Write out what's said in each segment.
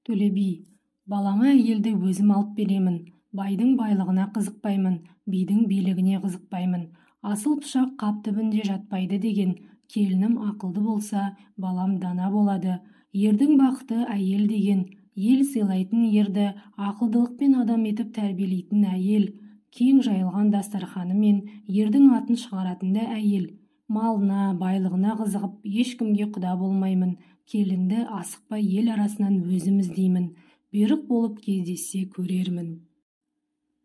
Төле би, балама әйелді өзім алып беремін. Байдың байлығына қызықпаймын, бидің билігіне қызықпаймын. Асыл пышақ қап түбінде жатпайды деген. Келінім ақылды болса, балам дана болады. Ердің бақыты әйел деген. Ел сыйлайтын ерді ақылдылықпен адам етіп тәрбиелейтін әйел. Кең жайылған дастарханымен ердің атын шығаратында әйел. Малына, байлығына қызығып, ешкімге құда болмаймын. Келінді асықпай ел арасынан өзім іздеймін. Бұйрық болып кездессе көрермін.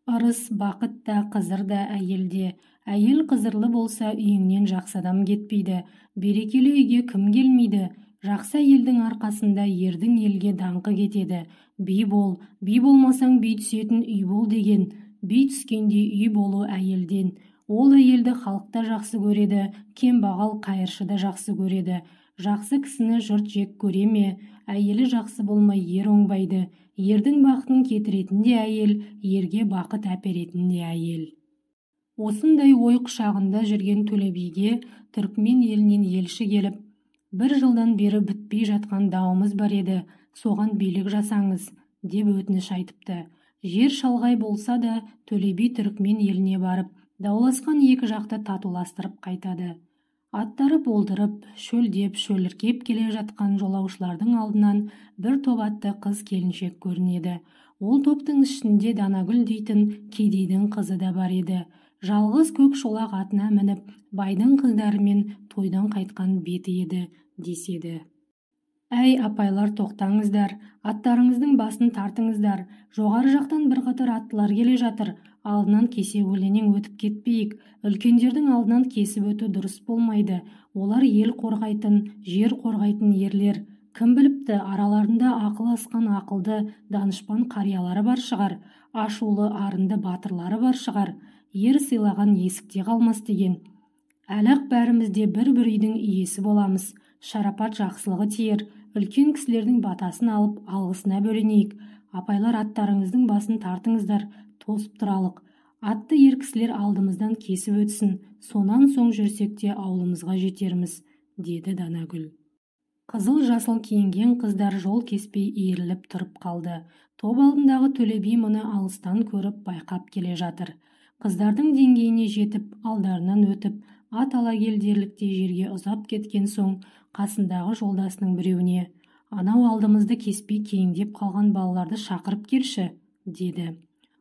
Ырыс бақыт та қызыр да әйелде. Әйел қызырлы болса үйіңнен жақсы адам кетпейді. Берекелі үйге кім келмейді? Жақсы әйелдің арқасында ердің елге даңқы кетеді. Би бол, би болмасаң би түсетін үй бол деген. Би түскенде үй болу әйелден. Ол әйелді халықта жақсы көреді, кембағал қайыршы да жақсы көреді. Жақсы кісіні жұрт жек көре ме? Әйелі жақсы болмай ер оңбайды. Ердің бақытын кетіретін де әйел, ерге бақыт әперетін де әйел. Осындай ой құшағында жүрген Төле биге Түрікмен елінен елші келіп, бір жылдан бері бітпей жатқан дауымыз бар еді, соған билік жасаңыз, деп өтініш айтыпты. Жер шалғай болса да Төле би Түрікмен еліне барып, дауласқан екі жақты татуластырып қайтады. Аттары болдырып, шөлдеп, шөліркеп келе жатқан жолаушылардың алдынан бір топ атты қыз келіншек көрінеді. Ол топтың ішінде Данагүл дейтін кедейдің қызы да бар еді. Жалғыз көк шолақ атына мініп, байдың қыздарымен тойдан қайтқан беті еді, деседі. Әй апайлар, тоқтаңыздар, аттарыңыздың басын тартыңыздар. Жоғары жақтан бір қатар аттылар келе жатыр. Алдынан кесе көлденең өтіп кетпейік. Үлкендердің алдынан кесіп өту дұрыс болмайды. Олар ел қорғайтын, жер қорғайтын ерлер. Кім біліпті, араларында ақыл асқан ақылды, данышпан қариялары бар шығар. Ашулы, арынды батырлары бар шығар. Ер сыйлаған есікте қалмас деген. Әлі-ақ бәрімізде бір-бір үйдің иесі боламыз. Шарапат жақсылығы тиер. Үлкен кісілердің батасын алып, алғысына бөленейік. Апайлар, аттарыңыздың басын тартыңыздар, тосып тұралық. Атты ер кісілер алдымыздан кесіп өтсін. Сонан соң жүрсек те ауылымызға жетерміз, деді Данагүл. Қызыл жасыл киінген қыздар жол кеспей иіріліп тұрып қалды. Топ алдындағы Төле би мұны алыстан көріп байқап келе жатыр. Қыздардың деңгейіне жетіп, алдарынан өтіп, ат ала кел дерліктей жерге ұзап кеткен соң, қасындағы жолдасының біреуіне, анау алдымызды кеспей кейіндеп қалған балаларды шақырып келші, деді.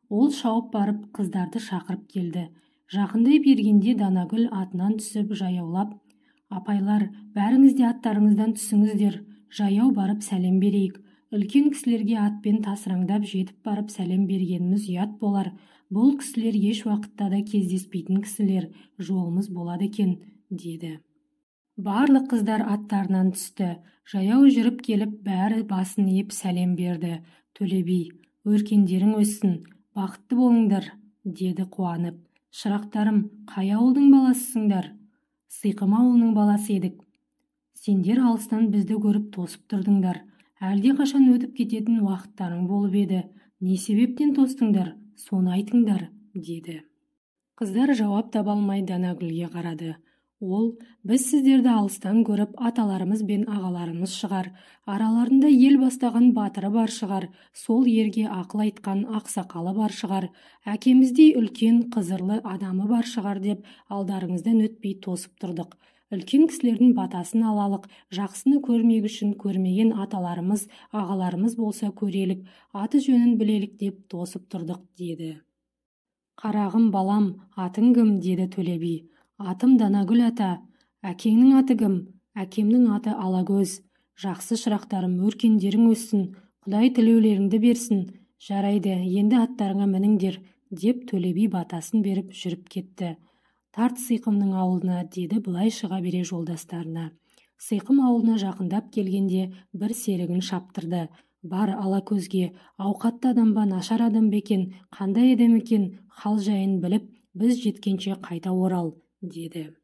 Ол шауып барып қыздарды шақырып келді. Жақындай бергенде Данагүл атынан түсіп жаяулап, апайлар, бәріңіз де аттарыңыздан түсіңіздер, жаяу барып сәлем берейік. Үлкен кісілерге атпен тасыраңдап жетіп барып сәлем бергеніміз ұят болар. Бұл кісілер еш уақытта да кездеспейтін кісілер, жолымыз болады екен, деді. Барлық қыздар аттарынан түсті. Жаяу жүріп келіп, бәрі басын иіп сәлем берді. Төле би, өркендерің өссін, бақытты болыңдар, деді қуанып. Шырақтарым, қай ауылдың баласысыңдар? Сиқым ауылының баласы едік. Сендер алыстан бізді көріп тосып тұрдыңдар. Әлде қашан өтіп кететін уақыттарың болып еді. Не себептен тостыңдар? Соны айтыңдар, деді. Қыздар жауап таба алмай Данагүлге қарады. Ол, біз сіздерді алыстан көріп, аталарымыз бен ағаларымыз шығар. Араларында ел бастаған батыры бар шығар. Сол ерге ақыл айтқан ақсақалы бар шығар. Әкеміздей үлкен қызырлы адамы бар шығар деп алдарыңыздан өтпей тосып тұрдық. Үлкен кісілердің батасын алалық, жақсыны көрмек үшін көрмеген аталарымыз, ағаларымыз болса көрелік, аты жөнін білелік деп тосып тұрдық, деді. Қарағым балам, атың кім, деді Төле би. Атым Данагүл ата. Әкеңнің аты кім? Әкемнің аты Алакөз. Жақсы шырақтарым, өркендерің өссін, Құдай тілеулеріңді берсін. Жарайды, енді аттарыңа мініңдер, деп Төле би батасын беріп жүріп кетті. Тарт Сиқымның ауылына, деді былай шыға бере жолдастарына. Сиқым ауылына жақындап келгенде бір серігін шаптырды. Бар Алакөзге, ауқатты адам ба, нашар адам бекен, қандай адам екен, хал жайын біліп, біз жеткенше қайта орал, деді.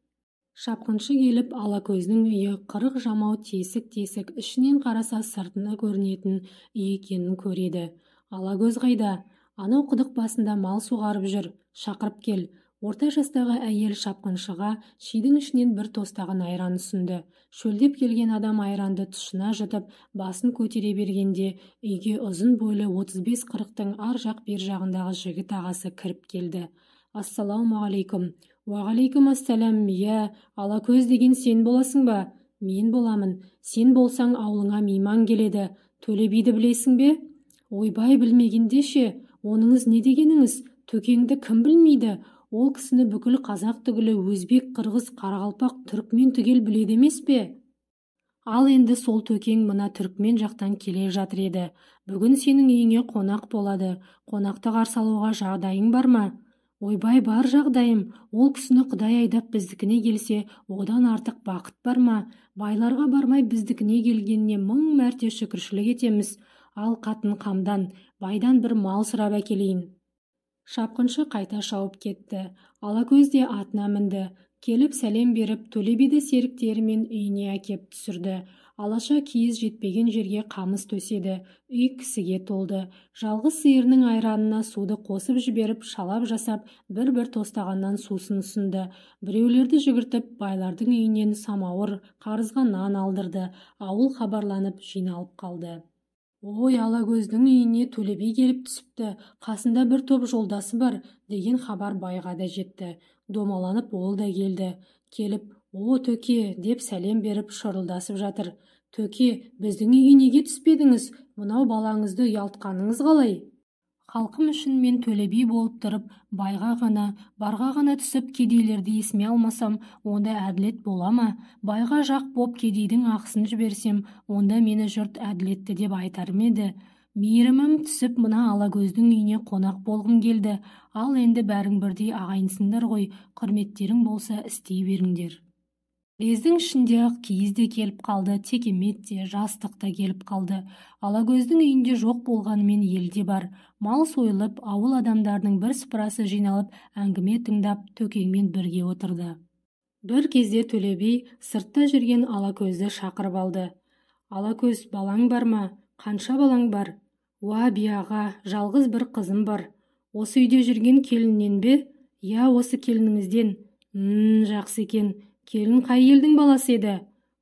Шапқыншы келіп Алакөздің үйі қырық жамау тесік-тесік, ішінен қараса сыртына көрінетін үй екенін көреді. Алакөз қайда? Анау құдық басында мал суғарып жүр, шақырып кел. Орта жастағы әйел шапқыншыға шидің ішінен бір тостаған айран ұсынды. Шөлдеп келген адам айранды тұшына жұтып, басын көтере бергенде, үйге ұзын бойлы 35-40-тың ар жақ бер жағындағы жігіт ағасы кіріп келді. Ассалаумағалейкум. Уағалейкум ассалам. Я, Алакөз деген сен боласың ба? Мен боламын. Сен болсаң аулыңа мейман келеді. Төле биді білесің бе? Ойбай, білмегенде ше. Оныңыз не дегеніңіз? Төкеңді кім білмейді? Ол кісіні бүкіл қазақ түгілі өзбек, қырғыз, қарақалпақ, түрікмен түгел біледі емес пе? Ал енді сол төкең мына түрікмен жақтан келе жатыр еді. Бүгін сенің үйіңе қонақ болады. Қонақты қарсы алуға жағдайың бар ма? Ойбай, бар жағдайым. Ол кісіні Құдай айдап біздікіне келсе, одан артық бақыт бар ма? Байларға бармай біздікіне келгеніне 1000 мәрте шүкіршілік етеміз. Ал қатын қамдан, байдан бір мал сұрап әкелейін. Шапқыншы қайта шауып кетті. Алакөз де атына мінді. Келіп сәлем беріп, Төле биді серіктерімен үйіне әкеп түсірді. Алаша киіз жетпеген жерге қамыс төседі. Үй кісіге толды. Жалғыз сиырының айранына суды қосып жіберіп, шалап жасап, бір-бір тостағаннан сусын ұсынды. Біреулерді жүгіртіп, байлардың үйінен самауыр, қарызға нан алдырды. Ауыл хабарланып жиналып қалды. Ой, Алакөздің үйіне Төле би келіп түсіпті, қасында бір топ жолдасы бар деген хабар байға да жетті. Домаланып ол да келді. Келіп, о төке деп сәлем беріп шырылдасып жатыр. Төке, біздің үйге неге түспедіңіз? Мынау балаңызды ұялтқаныңыз қалай? Халқым үшін мен Төле би болып тұрып, байға ғана, барға ғана түсіп кедейлерді есіме алмасам, онда әділет бола ма? Байға жақ боп кедейдің ақысын жіберсем, онда мені жұрт әділетті деп айтар ма еді? Мейірімім түсіп мына Алакөздің үйіне қонақ болғым келді. Ал енді бәрің бірдей ағайынсыңдар ғой, құрметтерің болса істей беріңдер. Лездің ішінде-ақ киіз де келіп қалды, текемет те, жастық та келіп қалды. Алакөздің үйінде жоқ болғанымен елде бар. Мал сойылып, ауыл адамдарының бір сыпырасы жиналып, әңгіме тыңдап, төкеңмен бірге отырды. Бір кезде Төле би сыртта жүрген Алакөзді шақырып алды. Алакөз, балаң бар ма? Қанша балаң бар? Уа бияға, жалғыз бір қызым бар. Осы үйде жүрген келіннен бе? Я, осы келініңізден. Жақсы екен. Келін қай елдің баласы еді?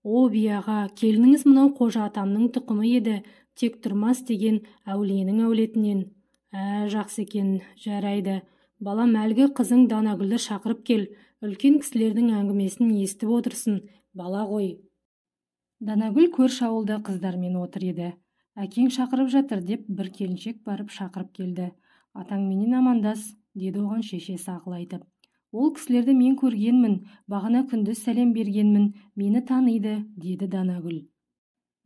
О бияға, келініңіз мынау қожа атамның тұқымы еді, тек тұрмас деген әулиенің әулетінен. Жақсы екен, жарайды. Балам, әлгі қызың Данагүлді шақырып кел, үлкен кісілердің әңгімесін естіп отырсын, бала ғой. Данагүл көрші ауылда қыздармен отыр еді. Әкең шақырып жатыр деп бір келіншек барып шақырып келді. Атаңменен амандас, деді оған шешесі ақыл айтып. Ол кісілерді мен көргенмін, бағана күндіз сәлем бергенмін, мені таниды, деді Данагүл.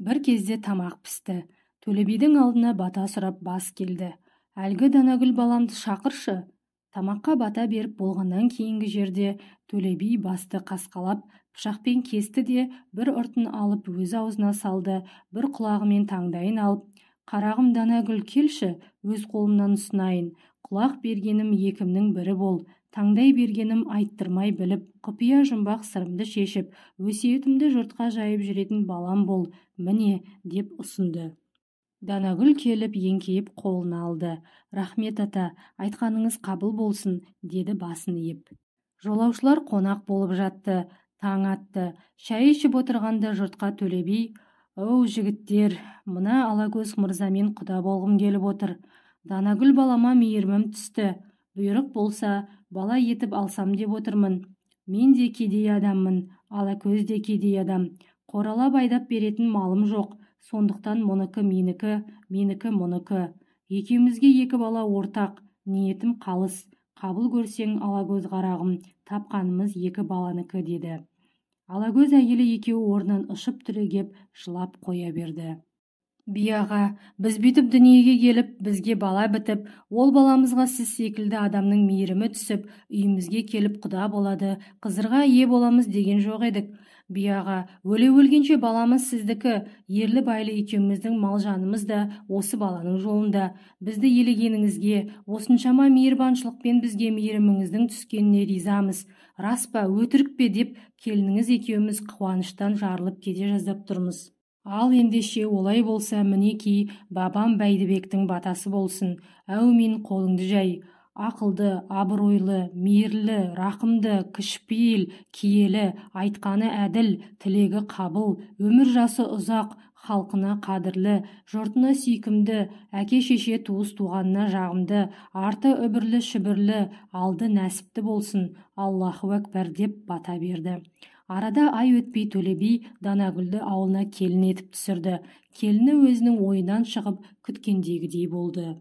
Бір кезде тамақ пісті. Төле бидің алдына бата сұрап бас келді. Әлгі Данагүл баламды шақыршы. Тамаққа бата беріп болғаннан кейінгі жерде Төле би басты қасқалап, пышақпен кесті де бір ұртын алып өз аузына салды, бір құлағымен таңдайын алып, қарағым Данагүл, келші, өз қолымнан ұсынайын. Құлақ бергенім екімнің бірі бол. Таңдай бергенім айттырмай біліп, құпия жұмбақ сырымды шешіп, өсиетімді жұртқа жайып жүретін балам бол, міне, деп ұсынды. Данагүл келіп еңкейіп қолын алды. Рахмет ата, айтқаныңыз қабыл болсын, деді басын иіп. Жолаушылар қонақ болып жатты. Таң атты. Шай ішіп отырғанда жұртқа Төле би, оу жігіттер, мына Алакөз мырзамен құда болғым келіп отыр. Данагүл балама мейірімім түсті. Бұйрық болса, бала етіп алсам деп отырмын. Мен де кедей адаммын, Алакөз де кедей адам. Қоралап айдап беретін малым жоқ. Сондықтан мұныкі менікі, менікі мұныкі. Екеумізге екі бала ортақ, ниетім қалыс. Қабыл көрсең, Алакөз қарағым, тапқанымыз екі баланыкі, деді. Алакөз әйелі екеуі орнынан ұшып түрегеп, жылап қоя берді. Бияға, біз бүйтіп дүниеге келіп, бізге бала бітіп, ол баламызға сіз секілді адамның мейірімі түсіп, үйімізге келіп құда болады, қызырға ие боламыз деген жоқ едік. Бияға, өле-өлгенше баламыз сіздікі, ерлі-байлы екеуміздің мал жанымыз да осы баланың жолында. Бізді елегеніңізге, осыншама мейірбаншылықпен бізге мейіріміңіздің түскеніне ризамыз. Рас па, өтірік пе деп келініңіз екеуміз қуаныштан жарылып кете жаздап тұрмыз. Ал ендеше олай болса, мінекей, бабам Бәйдібектің батасы болсын. Әумин, қолыңды жай. ақылды, абыройлы, мейірлі, рақымды, кішіпейіл, киелі, айтқаны әділ, тілегі қабыл, өмір жасы ұзақ, халқына қадірлі, жұртына сүйкімді, әке-шеше туыс-туғанына жағымды, арты үбірлі-шүбірлі, алды нәсіпті болсын, Аллаху әкбар деп бата берді. Арада ай өтпей Төле би Данагүлді ауылына келін етіп түсірді. Келіні өзінің ойынан шығып күткендегідей болды.